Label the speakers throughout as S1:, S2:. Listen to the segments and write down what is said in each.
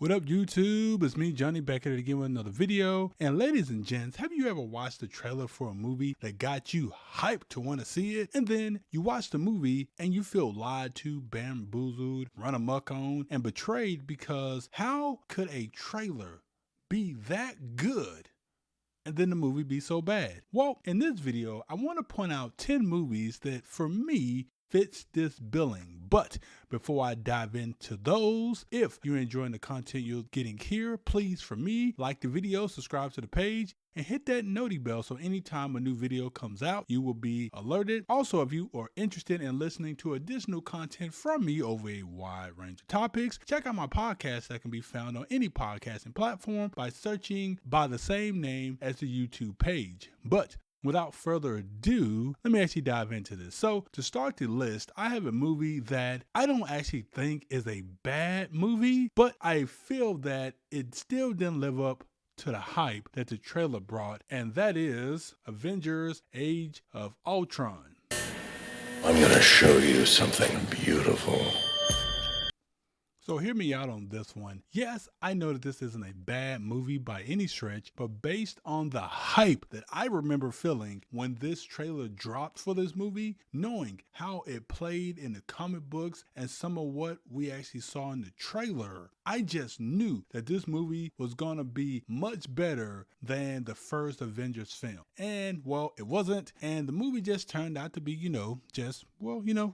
S1: What up, YouTube? It's me, Johnny, back at it again with another video. And ladies and gents, have you ever watched the trailer for a movie that got you hyped to want to see it? And then you watch the movie and you feel lied to, bamboozled, run amok on, and betrayed because how could a trailer be that good and then the movie be so bad? Well, in this video, I want to point out 10 movies that, for me, fits this billing. But before I dive into those, if you're enjoying the content you're getting here, please, for me, like the video, subscribe to the page, and hit that noti bell so anytime a new video comes out, you will be alerted. Also, if you are interested in listening to additional content from me over a wide range of topics, check out my podcast that can be found on any podcasting platform by searching by the same name as the YouTube page. But without further ado, let me actually dive into this. So to start the list, I have a movie that I don't actually think is a bad movie, but I feel that it still didn't live up to the hype that the trailer brought, and that is Avengers Age of Ultron.
S2: I'm gonna show you something beautiful.
S1: So hear me out on this one. Yes, I know that this isn't a bad movie by any stretch, but based on the hype that I remember feeling when this trailer dropped for this movie, knowing how it played in the comic books and some of what we actually saw in the trailer, I just knew that this movie was gonna be much better than the first Avengers film. And well, it wasn't, and the movie just turned out to be,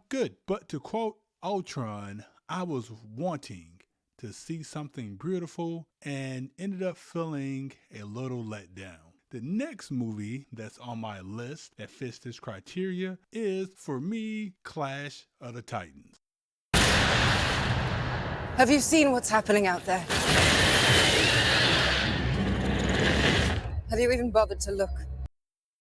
S1: good. But to quote Ultron, I was wanting to see something beautiful and ended up feeling a little let down. The next movie that's on my list that fits this criteria is, for me, Clash of the Titans.
S3: Have you seen what's happening out there? Have you even bothered to look?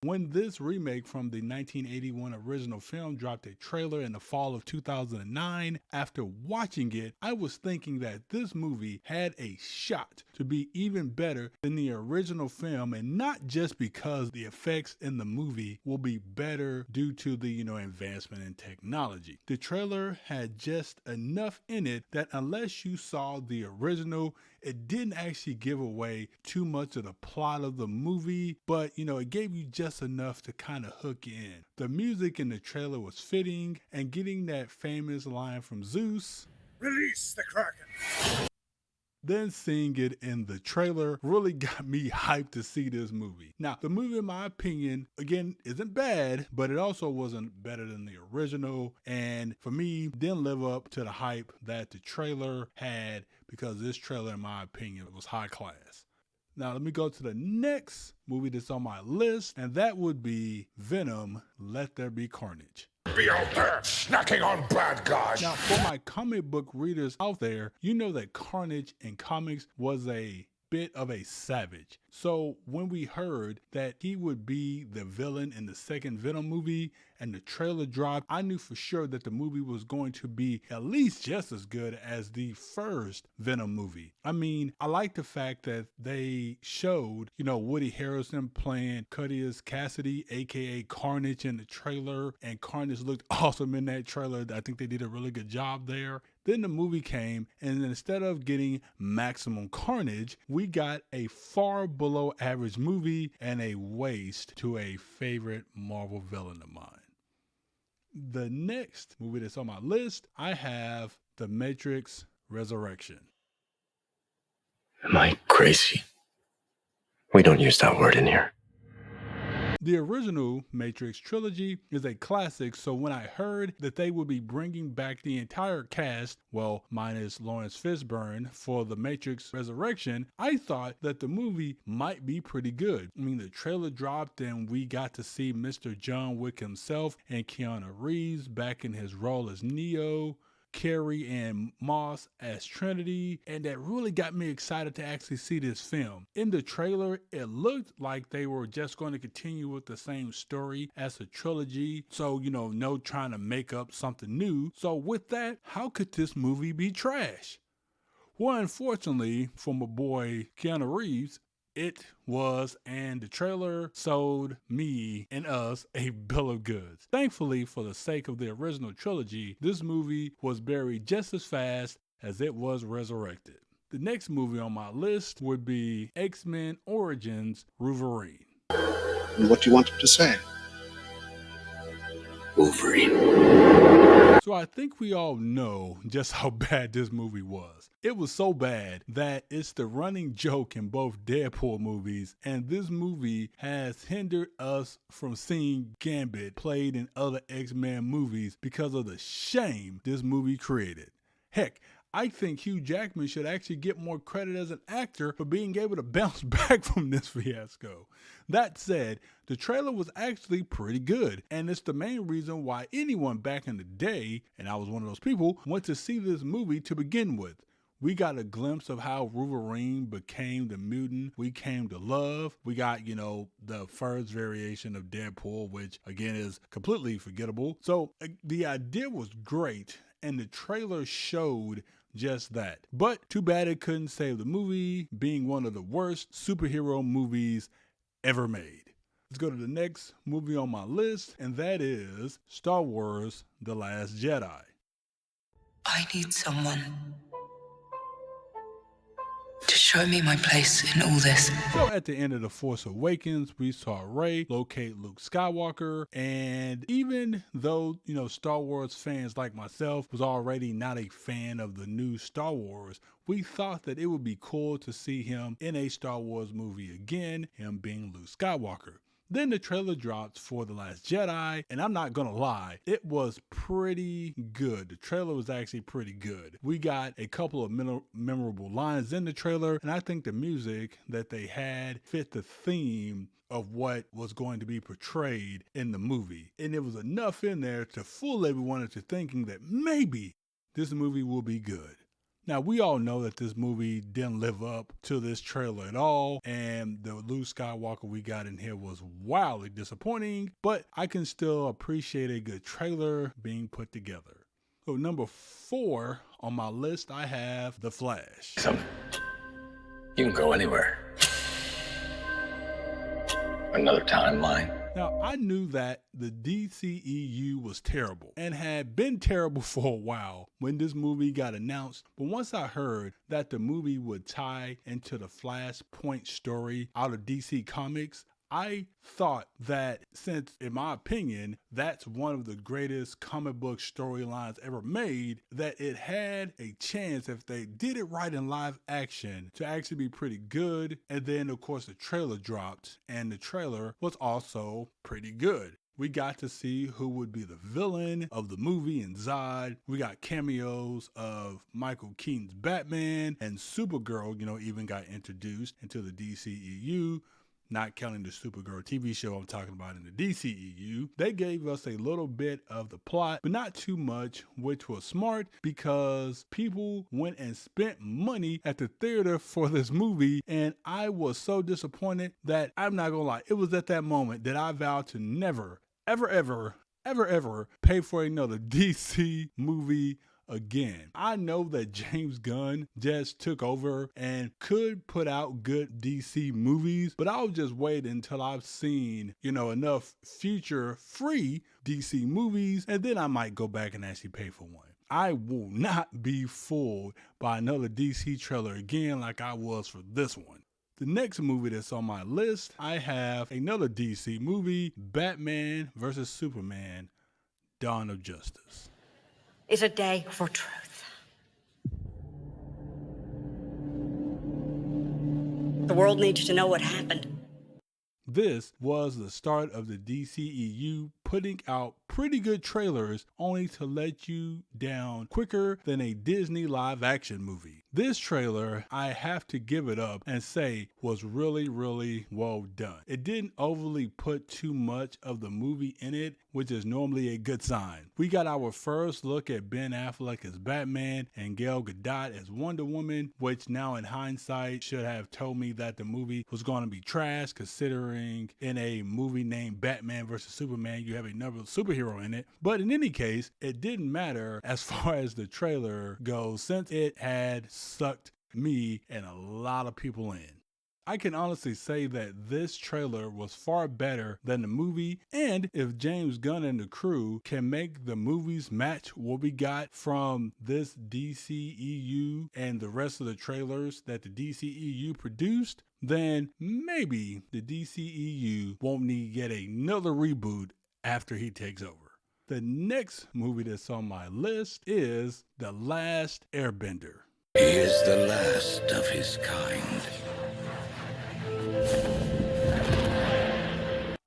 S1: When this remake from the 1981 original film dropped a trailer in the fall of 2009, after watching it, I was thinking that this movie had a shot to be even better than the original film, and not just because the effects in the movie will be better due to the, advancement in technology. The trailer had just enough in it that unless you saw the original, it didn't actually give away too much of the plot of the movie, but it gave you just enough to kind of hook you in. The music in the trailer was fitting, and getting that famous line from Zeus,
S2: Release the Kraken!
S1: Then seeing it in the trailer really got me hyped to see this movie. Now, the movie, in my opinion, again, isn't bad, but it also wasn't better than the original. And for me, didn't live up to the hype that the trailer had, because this trailer, in my opinion, was high class. Now, let me go to the next movie that's on my list, and that would be Venom, Let There Be Carnage.
S2: Be out there snacking on bad guys.
S1: Now, for my comic book readers out there, you know that Carnage in comics was a bit of a savage. So when we heard that he would be the villain in the second Venom movie and the trailer dropped, I knew for sure that the movie was going to be at least just as good as the first Venom movie. I mean, I like the fact that they showed, Woody Harrelson playing Cuddy Cassidy, aka Carnage, in the trailer, and Carnage looked awesome in that trailer. I think they did a really good job there. Then the movie came, and instead of getting maximum carnage, we got a far below average movie and a waste to a favorite Marvel villain of mine. The next movie that's on my list, I have The Matrix Resurrection.
S2: Am I crazy? We don't use that word in here.
S1: The original Matrix trilogy is a classic, so when I heard that they would be bringing back the entire cast, well, minus Lawrence Fishburne, for The Matrix Resurrection, I thought that the movie might be pretty good. I mean, the trailer dropped and we got to see Mr. John Wick himself and Keanu Reeves back in his role as Neo, Carrie and Moss as Trinity, and that really got me excited to actually see this film. In the trailer, it looked like they were just going to continue with the same story as the trilogy, so no trying to make up something new. So with that, how could this movie be trash? Well, unfortunately for my boy Keanu Reeves, it was, and the trailer sold me and us a bill of goods. Thankfully, for the sake of the original trilogy, this movie was buried just as fast as it was resurrected. The next movie on my list would be XMen Origins Wolverine.
S4: And what do you want him to say?
S2: Wolverine.
S1: So I think we all know just how bad this movie was. It was so bad that it's the running joke in both Deadpool movies, and this movie has hindered us from seeing Gambit played in other X-Men movies because of the shame this movie created. Heck, I think Hugh Jackman should actually get more credit as an actor for being able to bounce back from this fiasco. That said, the trailer was actually pretty good, and it's the main reason why anyone back in the day, and I was one of those people, went to see this movie to begin with. We got a glimpse of how Wolverine became the mutant we came to love. We got, the first variation of Deadpool, which again is completely forgettable. So the idea was great, and the trailer showed just that. But too bad it couldn't save the movie being one of the worst superhero movies ever made. Let's go to the next movie on my list, and that is Star Wars: The Last Jedi.
S5: I need someone to show me my place in all this.
S1: So at the end of The Force Awakens, we saw Rey locate Luke Skywalker, and even though, Star Wars fans like myself was already not a fan of the new Star Wars, we thought that it would be cool to see him in a Star Wars movie again, him being Luke Skywalker. Then the trailer drops for The Last Jedi, and I'm not gonna lie, it was pretty good. The trailer was actually pretty good. We got a couple of memorable lines in the trailer, and I think the music that they had fit the theme of what was going to be portrayed in the movie. And there was enough in there to fool everyone into thinking that maybe this movie will be good. Now, we all know that this movie didn't live up to this trailer at all, and the Luke Skywalker we got in here was wildly disappointing, but I can still appreciate a good trailer being put together. So number 4 on my list, I have The Flash.
S2: So, you can go anywhere. Another timeline.
S1: Now, I knew that the DCEU was terrible and had been terrible for a while when this movie got announced, but once I heard that the movie would tie into the Flashpoint story out of DC Comics, I thought that since, in my opinion, that's one of the greatest comic book storylines ever made, that it had a chance, if they did it right in live action, to actually be pretty good. And then, of course, the trailer dropped, and the trailer was also pretty good. We got to see who would be the villain of the movie in Zod. We got cameos of Michael Keaton's Batman, and Supergirl, even got introduced into the DCEU. Not counting the Supergirl TV show I'm talking about in the DCEU. They gave us a little bit of the plot, but not too much, which was smart because people went and spent money at the theater for this movie, and I was so disappointed that I'm not gonna lie, it was at that moment that I vowed to never, ever pay for another DC movie again. I know that James Gunn just took over and could put out good DC movies, but I'll just wait until I've seen, enough future free DC movies, and then I might go back and actually pay for one. I will not be fooled by another DC trailer again like I was for this one. The next movie that's on my list, I have another DC movie, Batman vs. Superman, Dawn of Justice.
S6: Is a day for truth. The world needs to know what happened.
S1: This was the start of the DCEU putting out pretty good trailers only to let you down quicker than a Disney live action movie. This trailer, I have to give it up and say, was really, really well done. It didn't overly put too much of the movie in it, which is normally a good sign. We got our first look at Ben Affleck as Batman and Gal Gadot as Wonder Woman, which now in hindsight should have told me that the movie was going to be trash, considering in a movie named Batman vs. Superman, you have another superhero in it. But in any case, it didn't matter as far as the trailer goes, since it had sucked me and a lot of people in. I can honestly say that this trailer was far better than the movie, and if James Gunn and the crew can make the movies match what we got from this DCEU and the rest of the trailers that the DCEU produced, then maybe the DCEU won't need yet another reboot after he takes over. The next movie that's on my list is The Last Airbender.
S7: He is the last of his kind.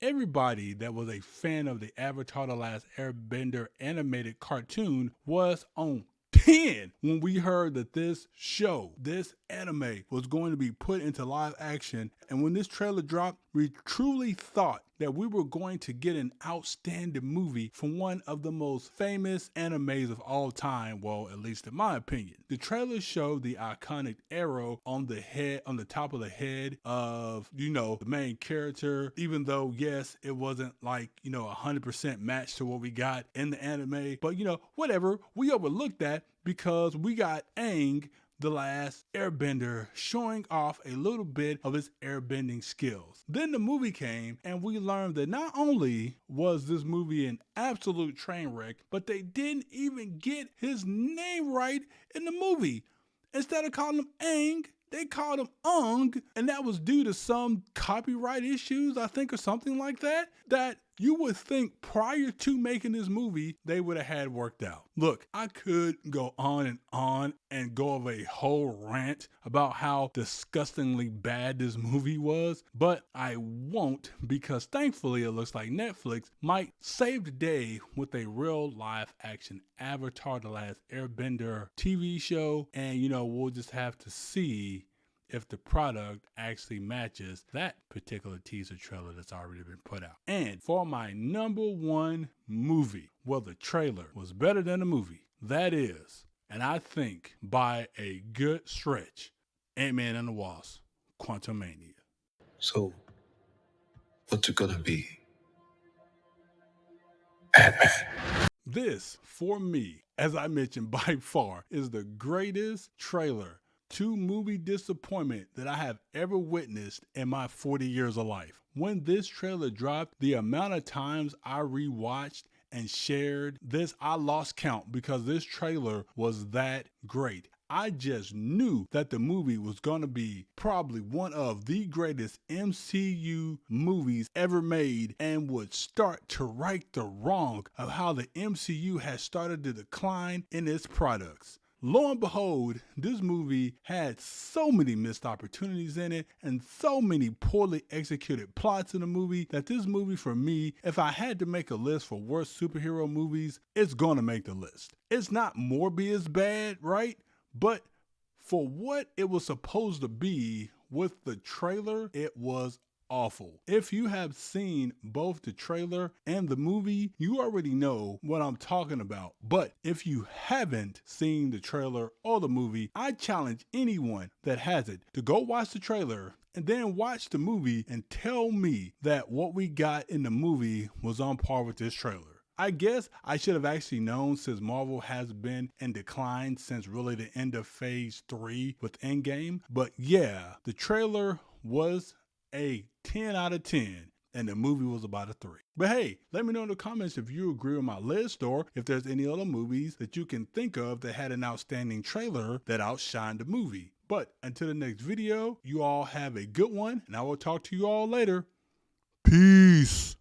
S1: Everybody that was a fan of the Avatar The Last Airbender animated cartoon was on 10 when we heard that this show, this anime, was going to be put into live action. And when this trailer dropped, we truly thought that we were going to get an outstanding movie from one of the most famous animes of all time, well, at least in my opinion. The trailer showed the iconic arrow on the head, on the top of the head of, the main character, even though, yes, it wasn't like, 100% match to what we got in the anime, but whatever, we overlooked that because we got Aang, the Last Airbender, showing off a little bit of his airbending skills. Then the movie came and we learned that not only was this movie an absolute train wreck, but they didn't even get his name right in the movie. Instead of calling him Aang, they called him Ung, and that was due to some copyright issues, I think, or something like that, that you would think prior to making this movie, they would have had worked out. Look, I could go on and go over a whole rant about how disgustingly bad this movie was, but I won't, because thankfully it looks like Netflix might save the day with a real live action Avatar The Last Airbender TV show, and we'll just have to see if the product actually matches that particular teaser trailer that's already been put out. And for my number one movie, well, the trailer was better than the movie. That is, and I think by a good stretch, Ant-Man and the Wasp: Quantumania.
S7: So, what's it gonna be? Ant-Man.
S1: This, for me, as I mentioned, by far, is the greatest trailer to movie disappointment that I have ever witnessed in my 40 years of life. When this trailer dropped, the amount of times I rewatched and shared this, I lost count because this trailer was that great. I just knew that the movie was going to be probably one of the greatest MCU movies ever made and would start to right the wrong of how the MCU has started to decline in its products. Lo and behold, this movie had so many missed opportunities in it and so many poorly executed plots in the movie that this movie, for me, if I had to make a list for worst superhero movies, it's gonna make the list. It's not Morbius bad, right? But for what it was supposed to be with the trailer, it was awful. If you have seen both the trailer and the movie, you already know what I'm talking about. But if you haven't seen the trailer or the movie, I challenge anyone that hasn't to go watch the trailer and then watch the movie and tell me that what we got in the movie was on par with this trailer. I guess I should have actually known, since Marvel has been in decline since really the end of phase 3 with Endgame. But yeah, the trailer was a 10 out of 10 and the movie was about a 3. But hey, let me know in the comments if you agree with my list or if there's any other movies that you can think of that had an outstanding trailer that outshined the movie. But until the next video, you all have a good one and I will talk to you all later. Peace.